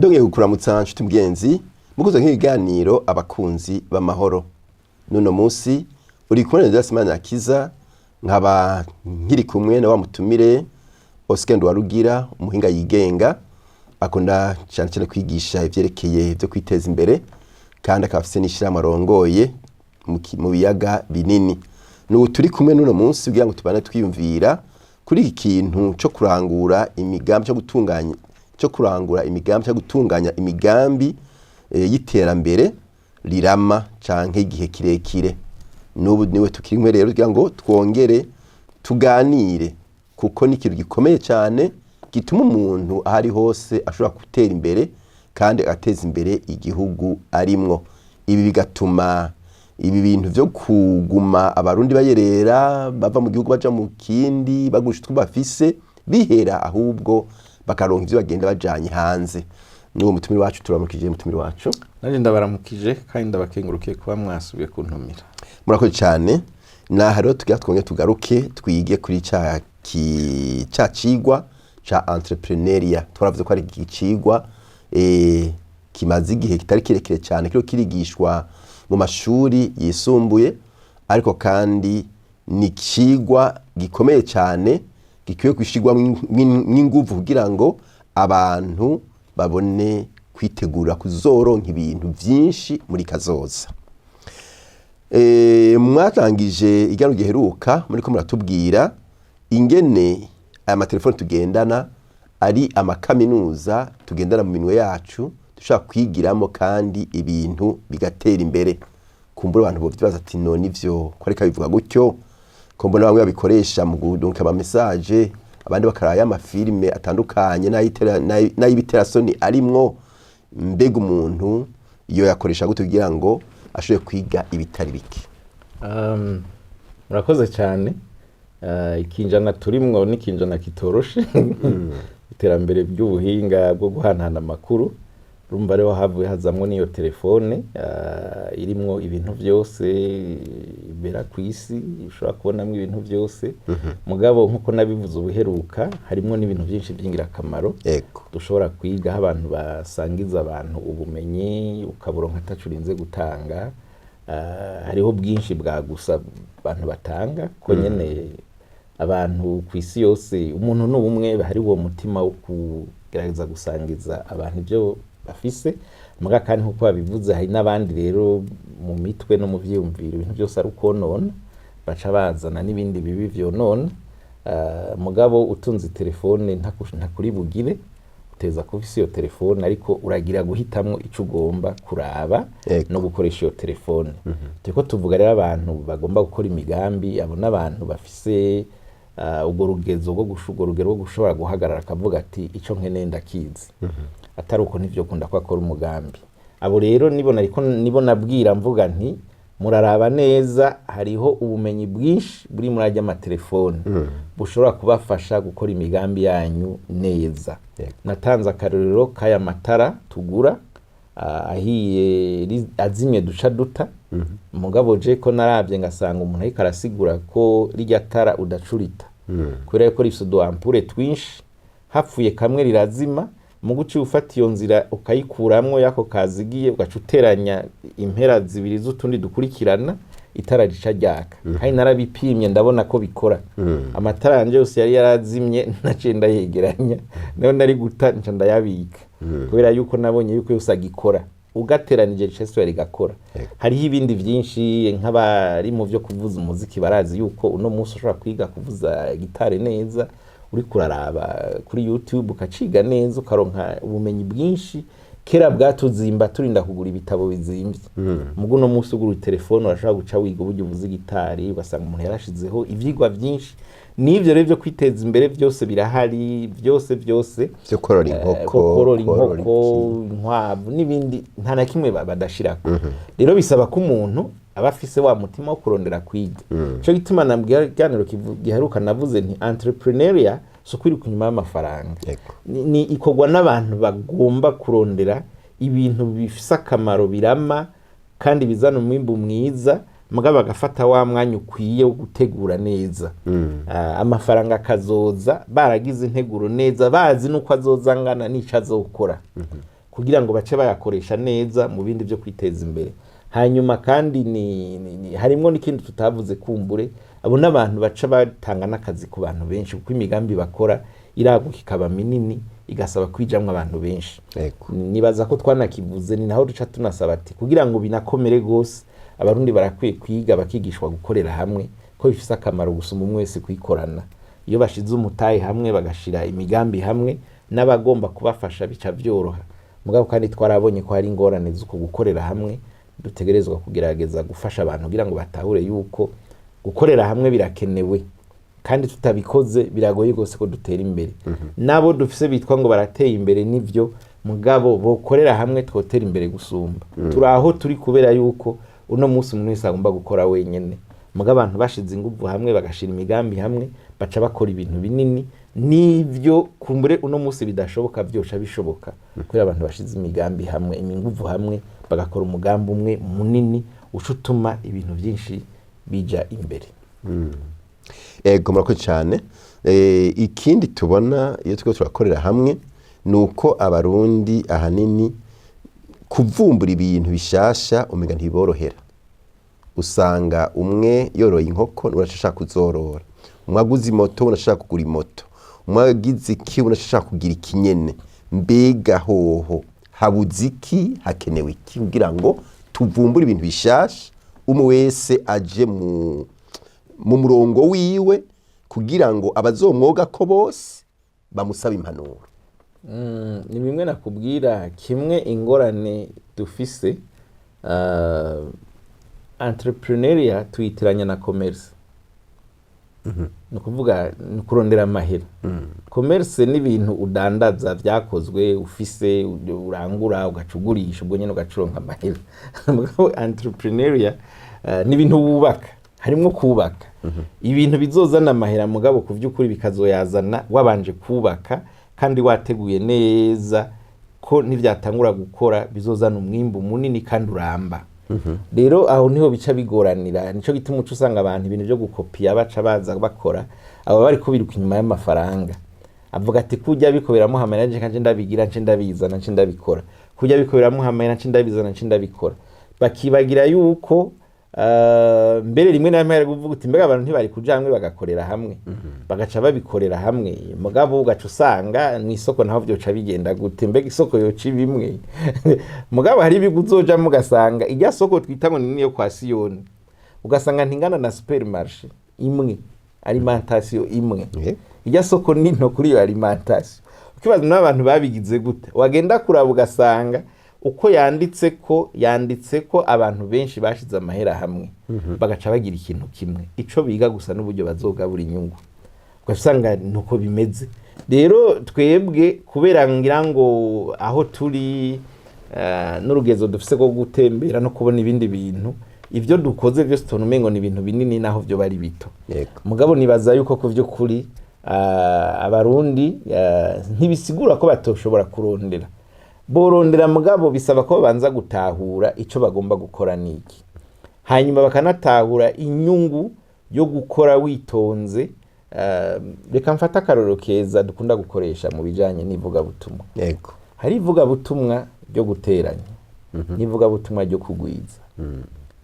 ndongeye kukuramutsa nshuti mugenzi mukuze nk'ibiganiro abakunzi b'amahoro. Nuno munsi uri kumwe na Simana Akiza nkaba nkiri kumwe na wa mutumire Oscar Ndwarugira, umuhinga yigenga akunda cyane kwigisha ivyerekeye byo kwiteza imbere kandi akafise n'ishirahamwe arongoye mu biyaga binini. Nubu turi kumwe nuno munsi kugira ngo tubane twiyumvira kuri iki kintu cyo kurangura imigambi cyo gutunganya imigambi y'iterambere rirama canke igihe kirekire. Nubu niwe tukirimwe rero kugira ngo twongere tuganire kuko ni ikintu gikomeye cyane gituma umuntu ahari hose ashobora gutera imbere kandi agateza imbere igihugu arimwo. Ibi bigatuma ibi bintu byo kuguma abarundi bayerera bava mu gihugu baja mu kindi bagusha utwo bafise bihera, ahubwo bakaronka ivyo bagenda bajanye hanze. N'uwo mutumire wacu turamukije. Mutumire wacu nanje ndabaramukije kandi ndabakengurukiye kuba mwasubiye kuntumira. Murakoze cyane. Naho rero twongeye tugaruke twige kuri ca cigwa ca entrepreneuria. Twaravuze ko ari igicigwa kimaze igihe kitari kirekire cyane kiro kirigishwa mu mashuri yisumbuye, ariko kandi ni cigwa gikomeye cyane gikwiye kwishigwa n'inguvu kugira ngo abantu babone kwitegura kuzoronka ibintu byinshi muri kazoza. Mwatangije igano giheruka muri ko muratubwira ingene aya matelefone tugendana ari amakaminuza tugendana mu minwe yacu dushaka kwigiramo kandi ibintu bigatera imbere. Kumbura abantu bovibaza ati none ivyo ko ariko bivuga gutyo, kumbura bamwe babikoresha mu gudunka ama message, abandi bakaraya amafilme atandukanye n'ayibiterasoni arimwo. Mbega umuntu iyo yakoresha gute kugira ngo ashobore kwiga ibitari bike? Murakoze cyane. Ikinjana turimwo n'ikinjana kitoroshe. Iterambere by'ubuhinga bwo guhanahana amakuru, urumva rero havuye hazamwo niyo telefone irimwo ibintu byose bera ku isi, ushobora kubonamwo ibintu byose. Mugabo nkuko nabivuze ubuheruka, harimwo n'ibintu byinshi by'ingirakamaro dushobora kwiga, aho abantu basangiza abantu ubumenyi ukaburonka atacurinze gutanga. Hariho bwinshi bwagusa abantu batanga ko nyene abantu ku isi yose umuntu n'ubumwe, hari uwo mutima wo kugerageza gusangiza abantu ibyo bafise. Muga kandi nkuko babivuze, hari n'abandi rero mu mitwe no mu vyiyumviro ibintu byose ari ukonona, baca bazana n'ibindi bibi vyonona. Mugabo utunze telefone ntakuri bugire, uteza kufise iyo telefone, ariko uragira guhitamwo ico ugomba kuraba no gukoresha iyo telefone. Turiko tuvuga rero abantu bagomba gukora imigambi, abo n'abantu bafise ubwo rugezo rwo gushobora guhagarara akavuga ati ico nkeneye ndakizi, atari uko nivyo kunda ko akora umugambi. Abo rero nibo nabwira mvuga nti muraraba neza, hariho ubumenyi bwinshi buri muri ajya amatelefone bushobora kubafasha gukora imigambi yanyu neza. Natanze akarorero kaya matara tugura ahiye azimye duca duta. Mugabo je ko naravye ngasanga umuntu ariko arasigura ko rirya tara udacurita, kubera ko rifite ampure twinshi, hapfuye kamwe rirazima. Mu guci ufata iyo nzira ukayikuramwo yako kazigiye, ugacuteranya impera zibiri z'utundi dukurikirana, itara rica ryaka. Kandi narabipimye ndabona ko bikora. Amatara yanje yose yari yarazimye, naciye ndayegeranya, nayo nari guta nca ndayabika, kubera yuko nabonye yuko yose agikora. Ugateranije rica rigakora. Hariho ibindi byinshi nk'abari mu byo kuvuza umuziki barazi yuko uno munsi ushobora kwiga kuvuza gitari neza, uri kuraraba kuri YouTube ukaciga neza, ukaronka ubumenyi bwinshi. Kera bwatuzimba turinda kugura ibitabo bizimvye. Mugo no munsi ugura telefone urashobora guca wiga uburyo uvuza gitari, ugasanga umuntu yarashizeho ivyigwa byinshi. Nivyo rero byo kwiteza imbere byose birahari, byose byo korora inkoko, inkwavu n'ibindi nta na kimwe badashirako. Rero bisaba ko umuntu aba afise wa mutima wo kurondera kwiga. Cyo gituma nabwiganiro giheruka navuze nti entrepreneuria so kwiruka inyuma y'amafaranga. Ni ikogwa n'abantu bagomba kurondera ibintu bifise akamaro birama kandi bizana umwimbu mwiza, mugabo bagafata wa mwanya ukwiye wo gutegura neza. Amafaranga kazoza baragize integuro neza, bazi nuko azozangana n'ico azokora. kugira ngo bace bayakoresha neza mu bindi byo kwiteza imbere. Hanyuma kandi harimwo n'ikindi tutavuze kumbure, abo n'abantu baca batanga n'akazi ku bantu benshi, kuko imigambi bakora iraguka ikaba minini igasaba kwijamwo abantu benshi. Nibaza ko twanakivuze, ni naho duca tunasaba ati kugira ngo binakomere gose abarundi barakwiye kwiga bakigishwa gukorera hamwe, ko bifise akamaro gusumba umwe wese kwikorana. Iyo bashize umutahe hamwe bagashira imigambi hamwe, n'abagomba kubafasha bica vyoroha. Mugabo kandi twarabonye ko hari ingorane z'uko gukorera hamwe, dutegerezwa kugerageza gufasha abantu kugira ngo batahure yuko gukorera hamwe birakenewe, kandi tutabikoze biragoye gose ko dutera imbere. Nabo dufise bitwa ngo barateye imbere nivyo, mugabo bokorera hamwe twotera imbere gusumba. Turaho turi kubera yuko uno munsi umuntu wese agomba gukora wenyene, mugabo abantu bashize inguvu hamwe bagashira imigambi hamwe baca bakora ibintu binini, nivyo kumbure uno munsi bidashoboka vyosha bishoboka kubera abantu bashize imigambi hamwe, iminguvu hamwe bagakora umugambi umwe munini ucutuma ibintu byinshi bija imbere. Ego murakoze cyane. Ikindi tubona iyo turiko turakorera hamwe nuko abarundi ahanini kuvumbura ibintu bishasha umenga ntiborohera. Usanga umwe yoroye inkoko urashaka kuzorora, umwe aguze moto urashaka kugura imoto, umwe agize iki urashaka kugira ikinyene. Mbega hoho habuze iki, hakenewe iki kugira ngo tuvumbure ibintu bishasha, umwe wese aje mu murongo wiwe kugira ngo abazomwoga ko bose bamusaba impanuro. Ni bimwe nakubwira, kimwe ingorane dufise, entrepreneuria tuyitiranya na commerce. Nukuvuga kurondera amahera. Commerce ni ibintu udandaza vyakozwe ufise urangura ugacugurisha ubwo nyene ugacuronka amahera. Entrepreneuria ni ibintu wubaka, harimwo kubaka ibintu bizozana amahera, mugabo ku vy'ukuri bikazoyazana wabanje kubaka kandi wateguye neza ko n'ivyatangura gukora bizozana umwimbu munini kandi uramba. Rero aho niho bica bigoranira, nico gituma uca usanga abantu ibintu byo gukopiya baca baza bakora, aba bari ko biruka inyuma y'amafaranga. Avuga ati kujya bikoberamo hamera nje kanje ndabigira nje ndabizana nje ndabikora, kujya bikoberamo hamera nje ndabizana nje ndabikora. Bakibagira yuko mbere rimwe na rimwe kuvuga uti mbega abantu ntibari kujamwe bagakorera hamwe, bagaca babikorera hamwe. Mugabo ugaca usanga mu isoko naho byoca bigenda gute, mbega isoko yoci bimwe. Mugabo hari biguzoja mugasanga ijya soko twita ngo ni yo kwa Siyoni, ugasanga ntingana na supermarché imwe, alimentation imwe. Ijya soko ni nto kuri yo alimentation. Ukibaza n'abantu babigize gute, wagenda kuraba ugasanga uko yanditse ko abantu benshi bashize amahera hamwe, bagaca bagira ikintu kimwe, ico biga gusa n'uburyo bazogabura inyungu. Ugasanga nuko bimeze. Rero twebwe kubera ngira ngo aho turi n'urugezo dufise ko gutembera no kubona ibindi bintu, ivyo dukoze byose tunumengo ni ibintu binini naho byo bari bito. Mugabo nibaza yuko ku vyo kuri abarundi ntibisigura ko batoshobora kurondera. Borondera mugabo bisaba ko banza gutahura ico bagomba gukora niki, hanyuma bakanatahura inyungu yo gukora witonze. Reka mfata akarorero keza dukunda gukoresha mu bijanye n'ivuga butumwa. Hari ivuga butumwa ryo guteranya, n'ivuga butumwa ryo kugwiza.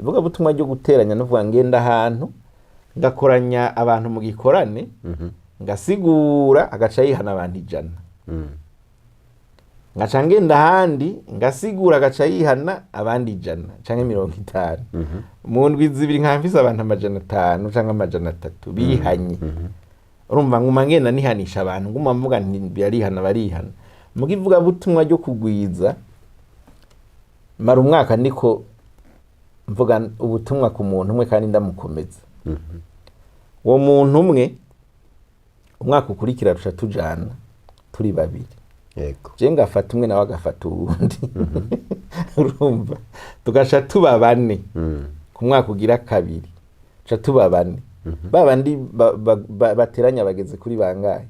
Ivuga butumwa ryo guteranya nuvuga ngenda ahantu ngakoranya abantu mu gikorane, ngasigura agaca yihana abantu 100. Ngaca ngenda handi ngasigura agaca yihana abandi 100 canke 50. Mu ndwi zibiri nkamfise abantu 500 canke 300 bihanye. Urumva nguma ngenda nihanisha abantu, nguma mvuga nti barihana barihana. Mugivuga butumwa ryo kugwiza mara umwaka niko mvuga ubutumwa ku muntu umwe kandi ndamukomeza. Uwo muntu umwe umwaka ukurikira rusha tujana turi babiri. Je ngafata umwe nawe agafata uwundi. Urumva tugasha tuba 4 ku mwaka ugira kabiri, ca tuba 4. Babandi bateranya bageze kuri bangahe,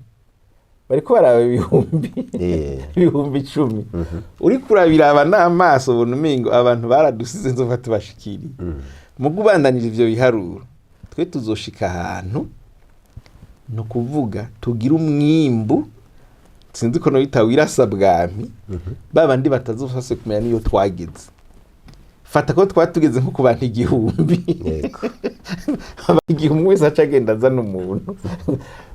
bariko baraba ibihumbi 10. Uri kurabiraba n'amaso ubona umingo abantu baradusize nzova tubashikiri. Mugubandanije ivyo biharuro twe tuzoshika ahantu no kuvuga tugira umwimbu sinzi ko noyita wirasa bwami babandi batazofase kumenya niyo twageze fata ko twatugeze nko ku bantu 1000 yego igihumbi wese aca agenda azana umuntu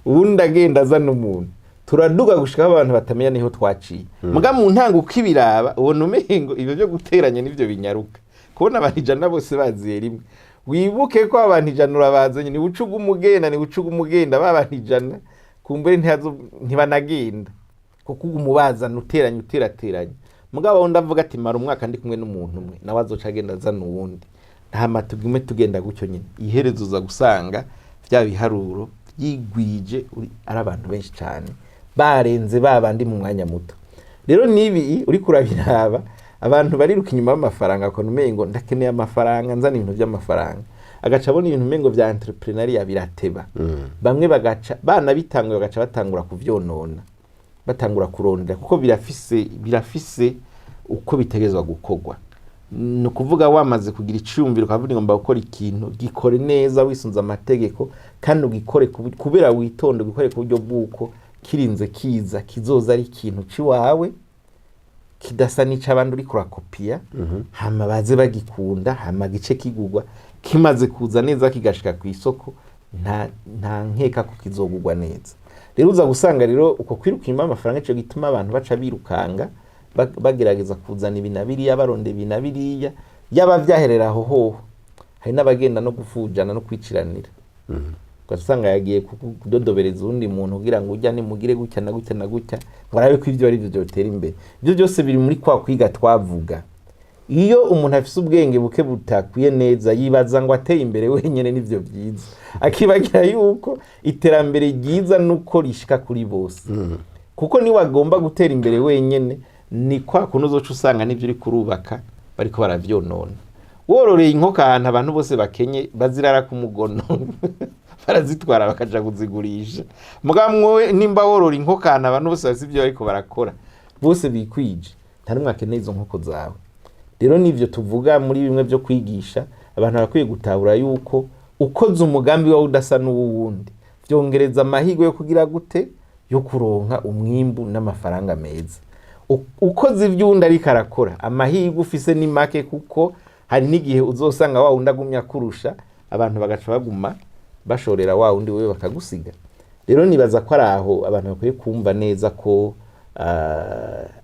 ubundi agenda azana umuntu turaduga gushika abantu batamenya niho twaciye muga mu ntango ukibiraba ubona umengo ibyo byo guteranya nivyo binyaruka kubona abantu 100 bose baziye rimwe wibuke ko abantu 100 urabazanye ni bucuga umugenda babantu 100 kumbere ntibanagenda kuko umubazana uterateranya mugabo wundi avuga ati mara umwaka ndi kumwe n'umuntu umwe nawe azoca agenda azana uwundi nta matugume tugenda gutyo nyine iherezo uza gusanga bya biharuro yigwije ari abantu benshi cyane barenze babandi mu mwanya muto rero nibi uri kurabiraba abantu bariruka inyuma y'amafaranga ko numengo ndakeneye amafaranga nzana ibintu by'amafaranga agaca abona ibintu mengo bya entrepreneuria birateba bamwe bagaca bana bitanguye bagaca batangura kuvyonona batangura kurondera kuko birafise uko bitegezwa gukogwa no kuvuga wamaze kugira iciyumviro kavuga ngomba gukora ikintu gikore neza wisunza amategeko kandi ugikore kubera witonde gukore ku buryo bwuko kirinze kiza kizoza ari ikintu ciwawe kidasa nica abandi uri kurakopia hama baze bagikunda hama gice kigugwa kimaze kuza neza kigashika ku isoko nta nkeka ko kizogugwa neza rero uza gusanga rero uko kwirukima amafaranga cyo gituma abantu baca birukanga bagerageza kuzana ibinabiriya baronde ibinabiriya yaba vyaherera hoho hari n'abagenda no gufujana no kwiciranira ugasanga yagiye kudodobereza undi muntu kugira ngo ujya nimugire gutya na gutya na gutya ngarabe ko ivyo ari byo byotera imbere ibyo byose biri muri kwa kwiga twavuga iyo umuntu afise ubwenge buke butakwiye neza yibaza ngo ateye imbere wenyene nivyo byiza akibagira yuko iterambere ryiza nuko rishika kuri bose kuko ni wagomba gutera imbere wenyene ni kwa kuno zoca usanga nivyo uri kurubaka bariko baravyonona wororeye inkoko ahantu abantu bose bakenye bazirara ku mugono barazitwara bakaja kuzigurisha mugamwe nimba worora inkoko ahantu abantu bose bazi ivyo bariko barakora bose bikwije nta numwe akeneye izo nkoko zawe rero nivyo tuvuga muri bimwe byo kwigisha abantu bakwiye gutabura yuko ukoze umugambi wawe udasa n'uwundi vyongereza amahirwe yo kugira gute yo kuronka umwimbu n'amafaranga meza ukoze ivyundi ari karakora amahirwe ufise ni make kuko hari n'igihe uzosanga wa wundi agumya kurusha abantu bagaca baguma bashorera wa wundi wewe bakagusiga rero nibaza ko araho abantu bakwiye kumva neza ko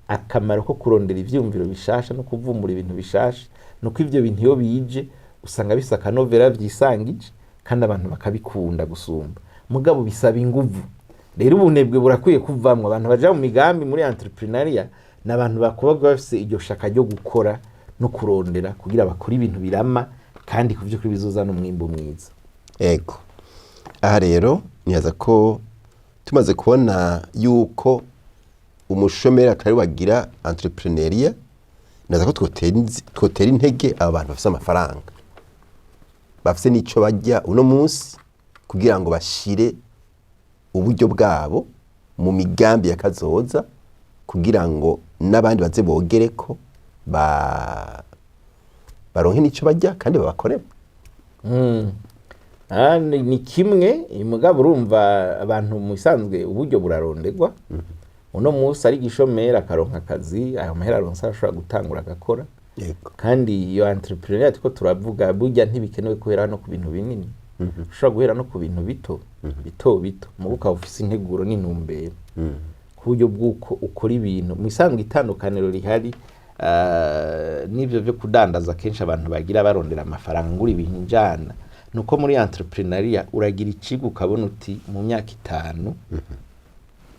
akamaro ko kurondera ivyumviro bishasha no kuvumbura ibintu bishasha nuko ivyo bintu iyo bije usanga bisa kanovera vyisangije kandi abantu bakabikunda gusumba mugabo bisaba inguvu rero ubunebwe burakwiye kuvamwa abantu baja mu migambi muri entrepreneuria n'abantu bakuba bafise iryo shaka ryo gukora no kurondera kugira bakora ibintu birama kandi kuvyo kuri bizozana umwimbo mwiza ego aha rero niyaza ko tumaze kubona yuko umushomeri atari wagira entrepreneuria naza ko twotera intege abantu bafise amafaranga bafise nico bajya uno munsi kugira ngo bashire uburyo bwabo mu migambi yakazoza kugira ngo n'abandi baze bogereko baronke nico bajya kandi babakorera ni kimwe mugabo urumva abantu mu isanzwe uburyo burarondegwa uno munsi ari gishomera akaronka akazi ayo mahera aronsa ashobora gutangura agakora kandi iyo entrepreneur ko turavuga burya ntibikenewe guhera no ku bintu binini ushobora guhera no ku bintu bito mu buka ofisi integuro n'intumbero ku buryo bw'uko ukora ibintu mu isanzwe itandukaniro rihari n'ivyo byo kudandaza kenshi abantu bagira barondera amafaranga nguri ibintu njana nuko muri entrepreneuria uragira icigo ukabona uti mu myaka 5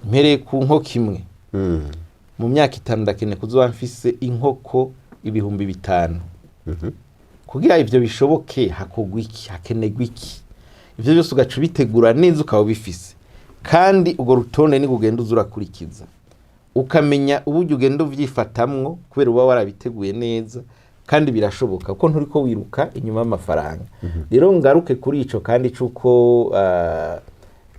mpereye ku nkoko imwe mu myaka 5 ndakene kuzoba mfise inkoko 5,000 kugira ivyo bishoboke hakogwa iki hakenegwa iki ivyo byose ugaca bitegura neza ukaba bifise kandi ugo rutonde ni kugenda uzurakurikiza ukamenya uburyo ugenda uvyifatamwo kubera uba warabiteguye neza kandi birashoboka kuko nturiko wiruka inyuma y'amafaranga rero ngaruke kuri ico kandi cuko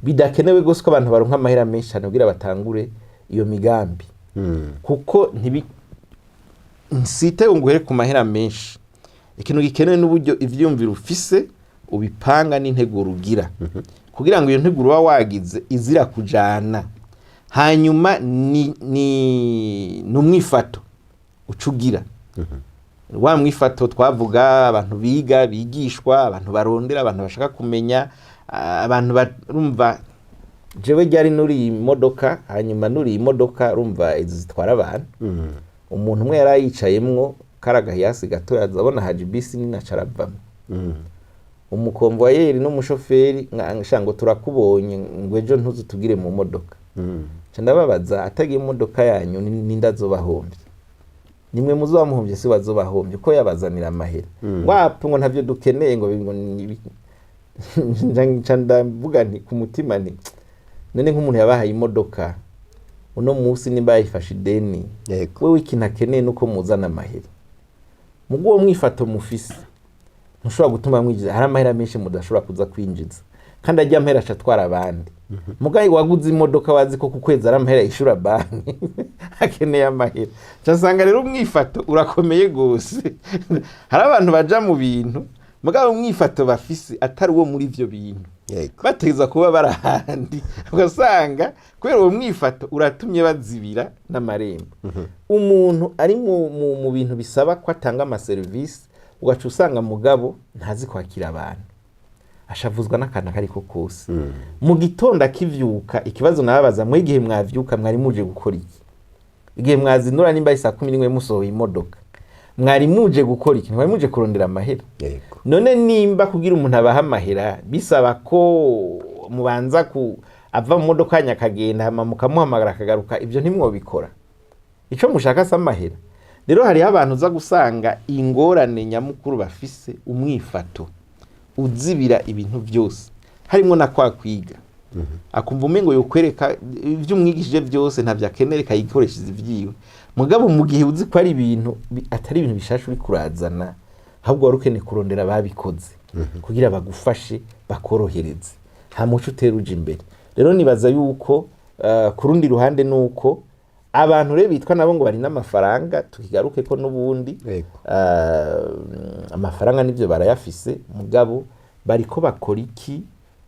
bidakenewe gose ko abantu baronka amahera menshi cyane kugira batangure iyo migambi kuko nsite unguhere ku mahera menshi ikintu gikenewe n'uburyo ivyumvira ufise ubipanga n'integuro ugira kugira ngo iyo nteguro wa wagize izira kujana hanyuma n'umwifato ucugira wa mwifato twavuga abantu biga bigishwa abantu barondera abantu bashaka kumenya abantu barumva jewe ryari nuri imodoka hanyuma nuri imodoka rumva izi zitwara abantu umuntu umwe yarayicayemwo karagahiyasi gato yazabona haji bisi nini acaravamo umukomvayeri n'umushoferi ngo turakubonye ngo ejo ntuzutugire mu modoka ndababaza atagiye mu modoka yanyu ninda zobahombye nimwe muzobamuhombye si bazobahombye ko yabazanira amahera wapi ngo ntavyo dukeneye ngo ndavuga nti ku mutima ni none nk'umuntu yabahaye imodoka uno munsi nimba yifashe ideni wewe ikintu akeneye nuko muzana amahera mugo uwo mwifato mufise ntushobora gutuma mwinjiza hari amahera menshi mudashobora kuza kwinjiza kandi ajya amahera acatwara abandi mugayi waguze imodoka wazi ko ku kwezi ari amahera yishura banki akeneye amahera cyasanga rero umwifato urakomeye gose hari abantu baja mu bintu mugabo umwifato bafise atari uwo muri ivyo bintu bategeza kuba barahandi ugasanga kubera uwo mwifato uratumye bazibira n'amarembo umuntu ari mu bintu bisaba ko atanga amaserivisi ugaca usanga mugabo ntazi kwakira abantu ashavuzwa n'akantu kariko kose mu gitondo akivyuka ikibazo nababaza mwe igihe mwavyuka mwari muje gukora iki igihe mwazinura nimba isa 11 musohoye imodoka mwari muje gukora iki mwari muje kurondera amahera none nimba kugira umuntu abaha amahera bisaba ko mubanza ava mu modoka nyakagenda hama mukamuhamagara akagaruka ibyo ntimwobikora ico mushaka sa amahera rero hari abantu uza gusanga ingorane nyamukuru bafise umwifato uzibira ibintu byose harimo na kwa kwiga akumva umengo yokwereka ivyo umwigishije byose ntavyo akenere kayikoreshiza ivyiwe mugabo mu gihe uzi ko ari ibintu atari ibintu bishasha uri kurazana ahubwo warukene kurondera babikoze kugira bagufashe bakorohereze nta muco uteruje imbere rero nibaza yuko kurundi ruhande nuko abantu rero bitwa nabo ngo bari n'amafaranga tukigaruke ko nubundi amafaranga nivyo barayafise mugabo bariko bakora iki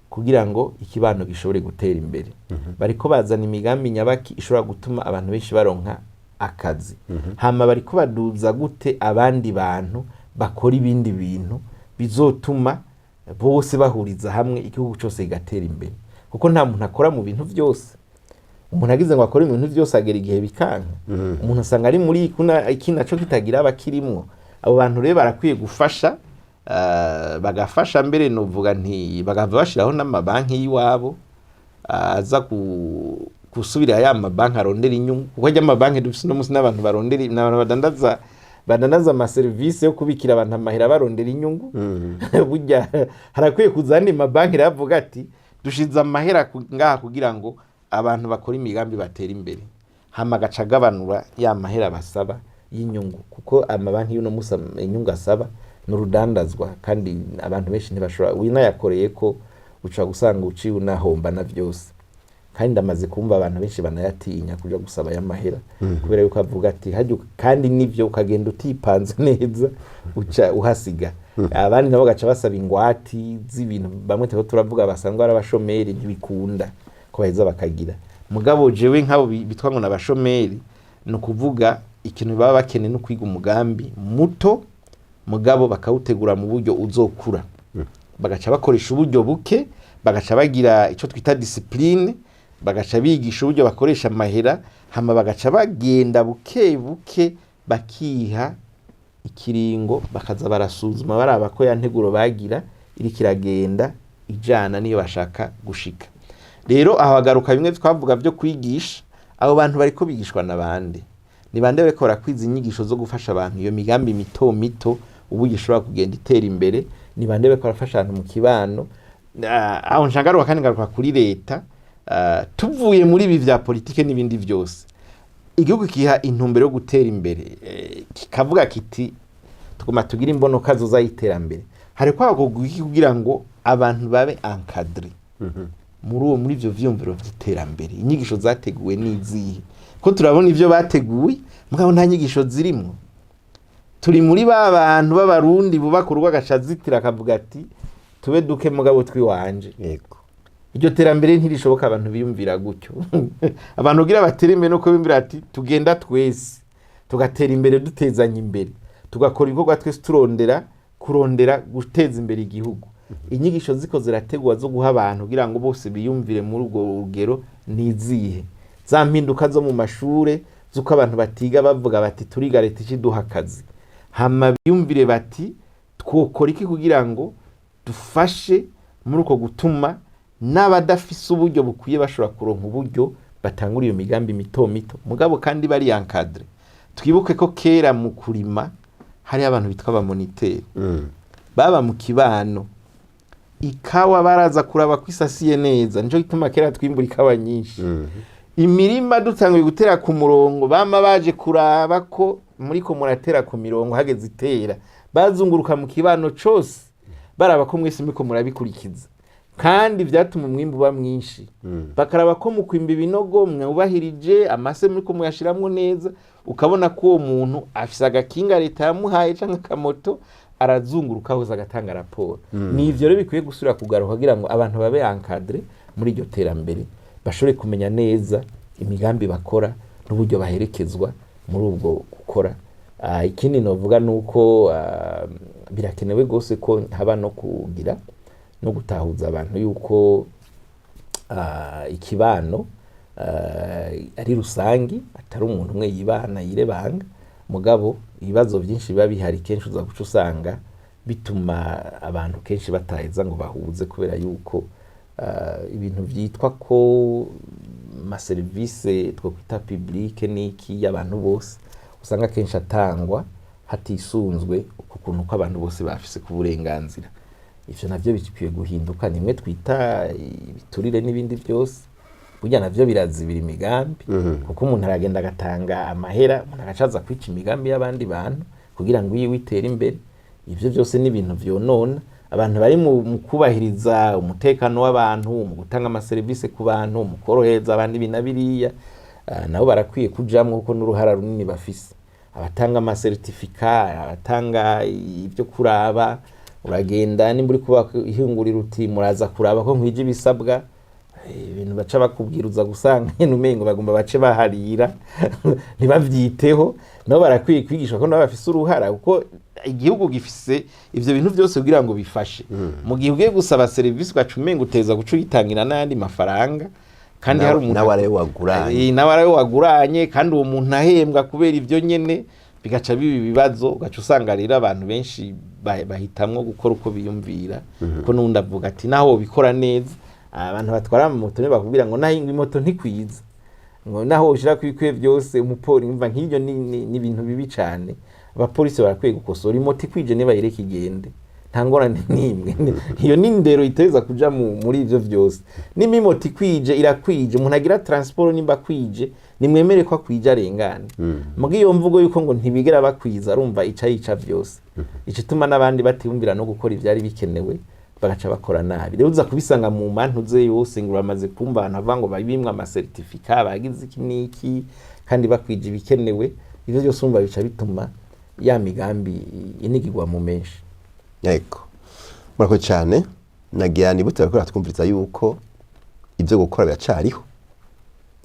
kugira ngo ikibano gishobore gutera imbere bariko bazana imigambi nyabaki ishobora gutuma abantu benshi baronka akazi hama bariko baduza gute abandi bantu bakora ibindi bintu bizotuma bose bahuriza hamwe igihugu cyose kigatera imbere kuko nta muntu akora mu bintu byose umuntu agize ngo akore ibintu byose agera igihe bikanka umuntu asanga ari muri iki naco kitagira abakirimwo abo bantu rero barakwiye gufasha bagafasha mbere novuga nti bagava bashiraho n'amabanki yiwabo aza gusubira ya mabanki arondera inyungu kuko ajya amabanki dufise no musi n'abantu barondera n'abantu badandaza amaserivisi yo kubikira abantu amahera barondera inyungu burya harakwiye kuzana amabanki ravuga ati dushize amahera ngaha kugira ngo abantu bakora imigambi batera imbere hama gaca gabanura ya mahera basaba y'inyungu kuko amabanki y'uno musa inyungu asaba n'urudandazwa kandi abantu benshi ntibashobora winayakoreye ko uca gusanga uciye unahomba na byose kandi ndamaze kumva abantu benshi banayatinya kuja gusaba ya mahera kubera yuko avuga ati hajya kandi nivyo ukagenda utipanze neza uca uhasiga abandi nabo gaca basaba ingwati z'ibintu bamwe teko turavuga basanzwe ari abashomeri bikunda ko baheza bakagira mugabo jewe nkabo bitwa ngo nabashomeri no kuvuga ikintu baba bakene no kwiga umugambi muto mugabo bakawutegura mu buryo uzokura bagaca bakoresha uburyo buke bagaca bagira ico twita discipline bagaca bigisha uburyo bakoresha amahera hama bagaca bagenda buke buke bakiha ikiringo bakaza barasuzuma baraba ko yanteguro bagira iri kiragenda ijana niyo bashaka gushika rero aho agaruka bimwe twavuga byo kwigisha abo bantu bariko bigishwa nabande ni bande bekora kwiza inyigisho zo gufasha abantu iyo migambi mito mito ubu gishobora kugenda itera imbere ni bande bekora fasha abantu mu kibano aho nshagaruka kandi ngaruka kuri leta tuvuye muri ibi vya politike n'ibindi byose igihugu kiha intumbero yo gutera imbere kikavuga kiti tugoma tugira imbono kazo zayiterambere hari kwago kugira ngo abantu babe encadré muri ivyo vyumviro vy'iterambere inyigisho zateguwe n'izihe ko turabona ivyo bateguwe mugabo nta nyigisho zirimo turi muri babantu b'abarundi bubaka urwagashazitira akavuga ati tube duke mugabo twiwanje yego iryo terambere ntirishoboka abantu biyumvira gutyo abantu kugira batere imbere nuko biyumvira ati tugenda twese tugatera imbere dutezanya imbere tugakora ibikorwa twese kurondera guteza imbere igihugu. Inyigisho ziko zirategwa zo guha abantu kugira ngo bose biyumvire muri urwo rugero nizihe za mpinduka zo mu mashure zuko abantu batiga bavuga bati turiga leta ikiduha akazi, hama biyumvire bati twokora iki kugira ngo dufashe muri uko gutuma n'abadafise uburyo bukwiye bashobora kuronka uburyo batangura iyo migambi mito mito mugabo kandi bari encadre. Twibuke ko kera mu kurima hari abantu bitwa ba moniteur baba mu kibano, ikawa baraza kuraba kwisasiye neza, nico gituma kera twimbura ikawa nyinshi. Imirima dutanguye gutera ku murongo bama baje kuraba ko muriko muratera ku mirongo hageze itera, bazunguruka mu kibano cose baraba ko mwese muriko murabikurikiza, kandi vyatuma umwimbu uba mwinshi. Bakaraba ko mu kwimba ibinogo mwubahirije amase muriko muyashiramwo neza, ukabona ko uwo muntu afise agakinga leta yamuhaye canke akamoto arazunguruka hose agatanga raporo. Ni ivyo rero bikwiye gusubira kugaruka kugira ngo abantu babe encadre muri iryo terambere, bashobore kumenya neza imigambi bakora n'uburyo baherekezwa muri ubwo gukora. Ikindi novuga nuko birakenewe gose ko haba no kugira no gutahuza abantu yuko ikibano ari rusangi, atari umuntu umwe yibana yirebanga, mugabo ibibazo byinshi biba bihari kenshi uza guca usanga bituma abantu kenshi bataheza ngo bahuze, kubera yuko ibintu vyitwa ko amaserivisi two kwita publique niki y'abantu bose usanga kenshi atangwa hatisunzwe ukuntu ko abantu bose bafise ku burenganzira. Ivyo navyo bikwiye guhinduka, nimwe twita ibiturire n'ibindi byose burya navyo birazibira imigambi, kuko umuntu aragenda agatanga amahera, umuntu agacaza kwica imigambi y'abandi bantu kugira ngo iyi witere imbere. Ivyo byose ni ibintu vyonona abantu bari mu kubahiriza umutekano w'abantu, mu gutanga amaserivisi ku bantu, mu korohereza abandi binabiriya, nabo barakwiye kujamwo kuko n'uruhara runini bafise. Abatanga amasertifika, abatanga ibyo kuraba, uragenda nimburi kuba ihingurira uti muraza kuraba ko nkwije ibisabwa, ibintu baca bakubwiruza gusanga n'umengo bagomba bace baharira ntibavyiteho. Nabo barakwiye kwigishwa ko nabo bafise uruhara, kuko igihugu gifise ivyo bintu byose kugira ngo bifashe. Mu gihe ugiye gusaba service ugacumenga uteza guca uyitangira n'ayandi mafaranga, kandi hari umuntu nawe arayo waguranye kandi uwo muntu ahembwa kubera ivyo nyene, bigaca bibi bibazo, ugaca usanga rero abantu benshi bahitamwo gukora uko biyumvira. Ko nundi avuga ati naho bikora neza, abantu batwara mu moto ne bakubwira ngo naho imoto ntikwiza, ngo naho ushira kwikwe byose umupori umva nk'iryo ni ibintu bibi cyane. Abapolisi barakwiye gukosora imoto ikwije ne bayireka igende, nta ngorane nimwe. Iyo ni ndero iteza kuja muri ivyo byose. Nimi moto ikwije irakwije, umuntu agira transport nimba kwije nimwemere ko akwije arengane. Mugi iyo mvugo yuko ngo ntibigera bakwiza arumva yica byose, icituma n'abandi batiyumvira no gukora ivyari bikenewe bagaca bakora nabi. Rero uza kubisanga mu mantuze yose ngo bamaze kumva abantu avango babimwa amasertifika bagize iki niki kandi bakwije bikenewe. Ivyo byose umva bica bituma ya migambi inigirwa mu menshi. Yego, murako cyane nagira nibutse bakora twumviriza yuko ibyo gukora biracariho.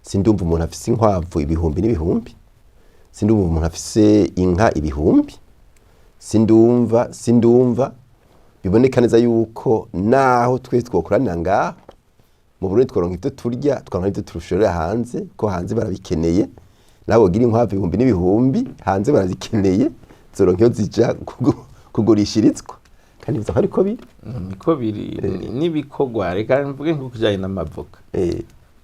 Sindumva umuntu afise inkwavu ibihumbi n'ibihumbi, sindumva umuntu afise inka ibihumbi, sindumva biboneka neza yuko naho twese twokoranira ngaho mu Burundi tworonka ibyo turya, twaronka ibyo turushorera hanze, ko hanze barabikeneye. Nabo gira inkwavu ibihumbi n'ibihumbi hanze barazikeneye, zoronka iyo zija kugurishirizwa. Kandi biza ariko biri nibikogwa. Reka mvuge nko kujanye n'amavoka.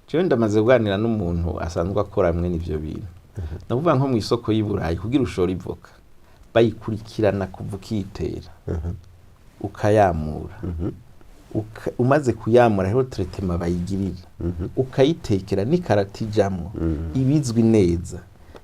Jewe ndamaze kuganira n'umuntu asanzwe akora mwe n'ivyo bintu. Navuga nko mu isoko y'Iburayi kugira ushora ivoka bayikurikirana kuva ukitera ukayamura, umaze kuyamura rero traitement bayigirira, ukayitekera n'ikarati jamwo ibizwi neza,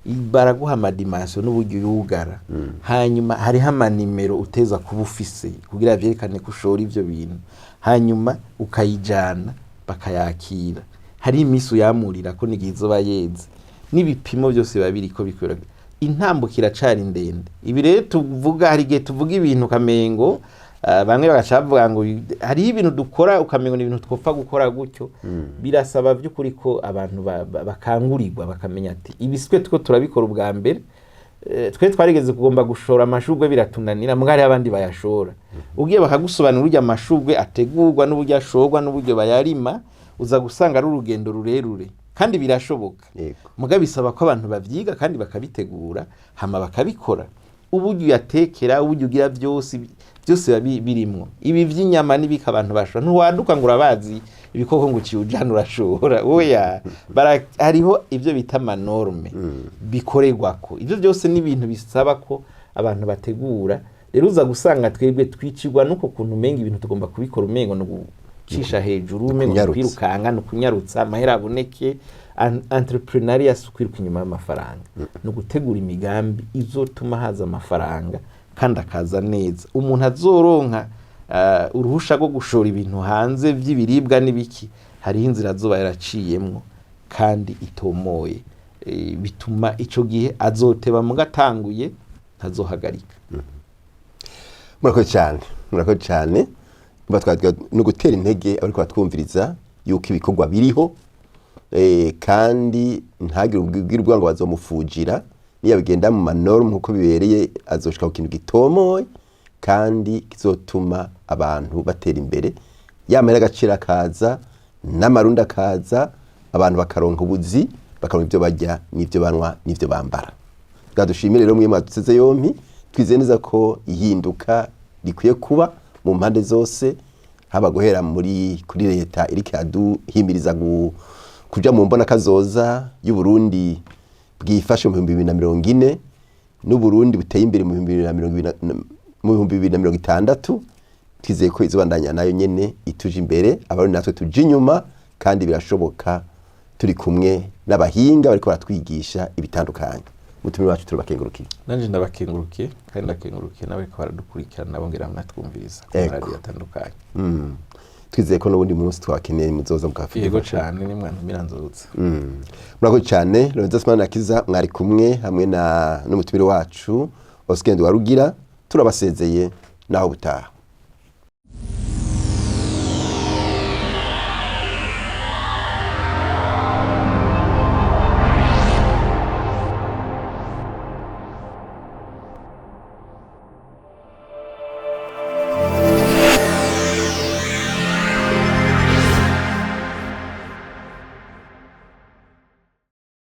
baraguha amadimension n'uburyo yugara. Hanyuma hariho amanimero uteza kuba ufise kugira vyerekane ko ushora ivyo bintu, hanyuma ukayijana bakayakira. Hari imisu yamurira ko nigizo bayeze n'ibipimo byose babiriko bikwira. Intambukira cari ndende. Ibi rero tuvuga hari gihe tuvuga ibintu kamengo bamwe bagacavuga ngo hari ibintu dukora ukamengo ni ibintu twopfa gukora gutyo birasaba by'ukuri ko abantu bakangurirwa bakamenya ati ibiswe two turabikora ubwa mbere twe twarigeze kugomba gushora amashugwe biratunanira mugari abandi bayashora ugiye bakagusobanura urya amashugwe ategurwa n'uburyo ashorwa n'uburyo bayarima uza gusanga ari urugendo rurerure kandi birashoboka muga bisaba ko abantu bavyiga kandi bakabitegura hama bakabikora uburyo yatekera uburyo ugira byose birimwo ibi vy'inyama nibika abantu bashora ntuwaduka ngo urabazi ibikoko ngo ciujana urashora oya hariho ivyo bita amanorme bikorerwako ivyo byose ni ibintu bisaba ko abantu bategura rero uza gusanga twebwe twicirwa nuko kuntu umenga ibintu tugomba kubikora umengo no gucisha hejuru umengo kwirukanga no kunyarutsa amahera aboneke entrepreneuria kwiruka inyuma y'amafaranga no gutegura imigambi izotuma haza amafaranga kandi akaza neza umuntu azoronka uruhusha rwo gushora ibintu hanze vy'ibiribwa n'ibiki hari inzira zoba yaraciyemwo kandi itomoye bituma ico gihe azoteba mu gatanguye ntazohagarika murakoze cyane batwaga no gutera intege ariko batwumviriza yuko ibikorwa biriho kandi ntagire ubwirwa ngo bazomufujira niya bigenda mu manorm nkuko bibereye azoshika ku kintu gitomoye kandi kizotuma abantu batera imbere yamara agacira kaza n'amarunda kaza abantu bakaronka ubuzi bakaronka ibyo bajya n'ibyo banwa n'ibyo bambara gadushimire rero mwe mwaduteze yompi twizeye neza ko ihinduka rikwiye kuba mu mpande zose haba guhera kuri leta iriko yaduhimiriza kuja mu mbona kazoza y'u Burundi bwifashe mu 2040 n'u Burundi buteye imbere mu 2060 twizeye ko izobandanya nayo nyene ituje imbere abari natwe tuje inyuma kandi birashoboka turi kumwe n'abahinga bariko baratwigisha ibitandukanye mutumire wacu turabakengurukiye nanje ndabakengurukiye kandi ndakengurukiye nawe ko baradukurikirana bongera mwatwumviriza ku radio atandukanye twizeye ko n'ubundi munsi twakeneye muzoza mukafika yego cyane ni mwana miranzutse murakoze cyane Lorenzo Simana Kiza mwari kumwe hamwe n'umutumire wacu Oscar Ndwarugira turabasezeye naho butaha